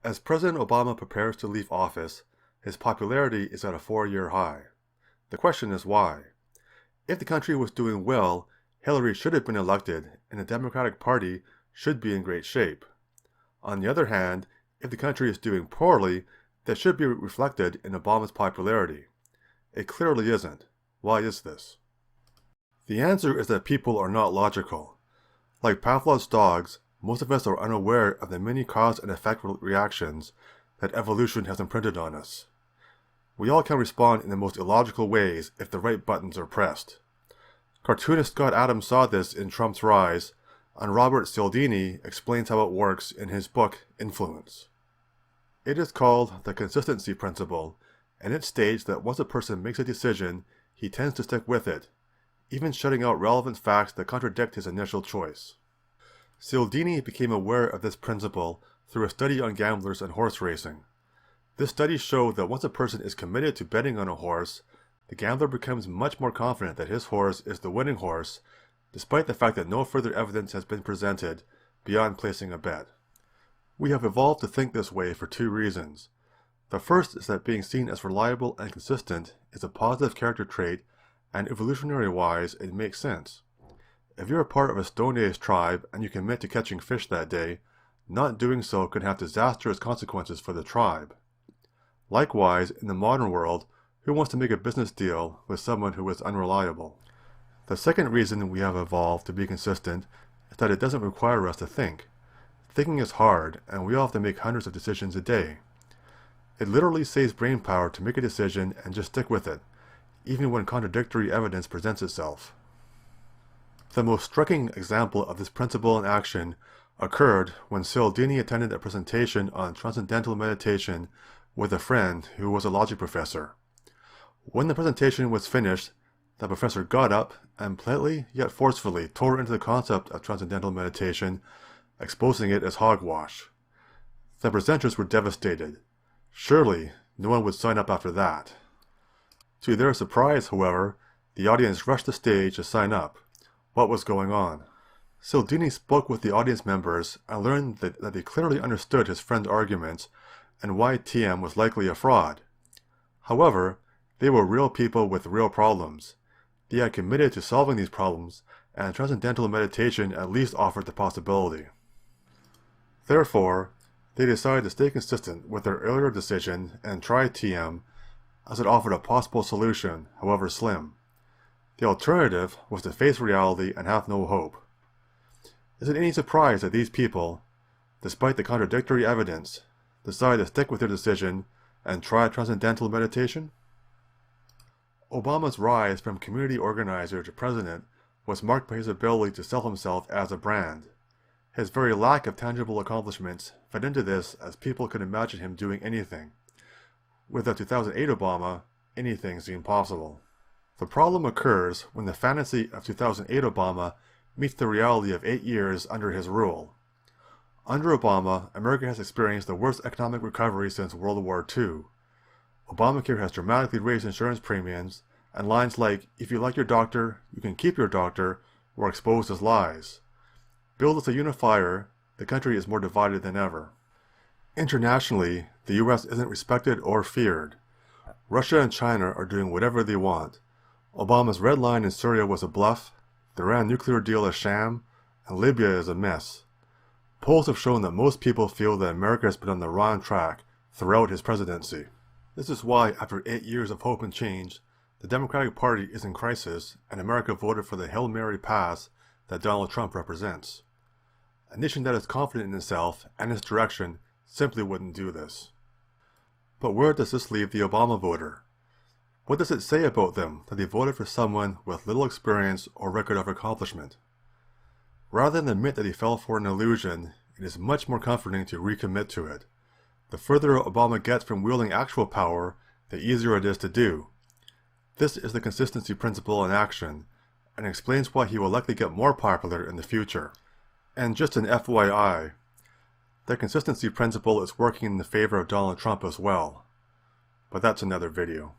As President Obama prepares to leave office, his popularity is at a 4-year high. The question is why? If the country was doing well, Hillary should have been elected and the Democratic Party should be in great shape. On the other hand, if the country is doing poorly, that should be reflected in Obama's popularity. It clearly isn't. Why is this? The answer is that people are not logical. Like Pavlov's dogs, most of us are unaware of the many cause and effect reactions that evolution has imprinted on us. We all can respond in the most illogical ways if the right buttons are pressed. Cartoonist Scott Adams saw this in Trump's rise, and Robert Cialdini explains how it works in his book, Influence. It is called the consistency principle, and it states that once a person makes a decision, he tends to stick with it, even shutting out relevant facts that contradict his initial choice. Cialdini became aware of this principle through a study on gamblers and horse racing. This study showed that once a person is committed to betting on a horse, the gambler becomes much more confident that his horse is the winning horse, despite the fact that no further evidence has been presented beyond placing a bet. We have evolved to think this way for two reasons. The first is that being seen as reliable and consistent is a positive character trait, and evolutionary-wise, it makes sense. If you're a part of a Stone Age tribe and you commit to catching fish that day, not doing so could have disastrous consequences for the tribe. Likewise, in the modern world, who wants to make a business deal with someone who is unreliable? The second reason we have evolved to be consistent is that it doesn't require us to think. Thinking is hard, and we all have to make hundreds of decisions a day. It literally saves brain power to make a decision and just stick with it, even when contradictory evidence presents itself. The most striking example of this principle in action occurred when Cialdini attended a presentation on transcendental meditation with a friend who was a logic professor. When the presentation was finished, the professor got up and politely yet forcefully tore into the concept of transcendental meditation, exposing it as hogwash. The presenters were devastated. Surely, no one would sign up after that. To their surprise, however, the audience rushed the stage to sign up. What was going on? Cialdini spoke with the audience members and learned that they clearly understood his friend's arguments and why TM was likely a fraud. However, they were real people with real problems. They had committed to solving these problems, and transcendental meditation at least offered the possibility. Therefore, they decided to stay consistent with their earlier decision and try TM, as it offered a possible solution, however slim. The alternative was to face reality and have no hope. Is it any surprise that these people, despite the contradictory evidence, decided to stick with their decision and try transcendental meditation? Obama's rise from community organizer to president was marked by his ability to sell himself as a brand. His very lack of tangible accomplishments fed into this, as people could imagine him doing anything. With the 2008 Obama, anything seemed possible. The problem occurs when the fantasy of 2008 Obama meets the reality of 8 years under his rule. Under Obama, America has experienced the worst economic recovery since World War II. Obamacare has dramatically raised insurance premiums, and lines like, "If you like your doctor, you can keep your doctor," were exposed as lies. Billed as a unifier, the country is more divided than ever. Internationally, the US isn't respected or feared. Russia and China are doing whatever they want. Obama's red line in Syria was a bluff, the Iran nuclear deal a sham, and Libya is a mess. Polls have shown that most people feel that America has been on the wrong track throughout his presidency. This is why, after 8 years of hope and change, the Democratic Party is in crisis and America voted for the Hail Mary pass that Donald Trump represents. A nation that is confident in itself and its direction simply wouldn't do this. But where does this leave the Obama voter? What does it say about them that they voted for someone with little experience or record of accomplishment? Rather than admit that he fell for an illusion, it is much more comforting to recommit to it. The further Obama gets from wielding actual power, the easier it is to do. This is the consistency principle in action, and explains why he will likely get more popular in the future. And just an FYI, the consistency principle is working in the favor of Donald Trump as well. But that's another video.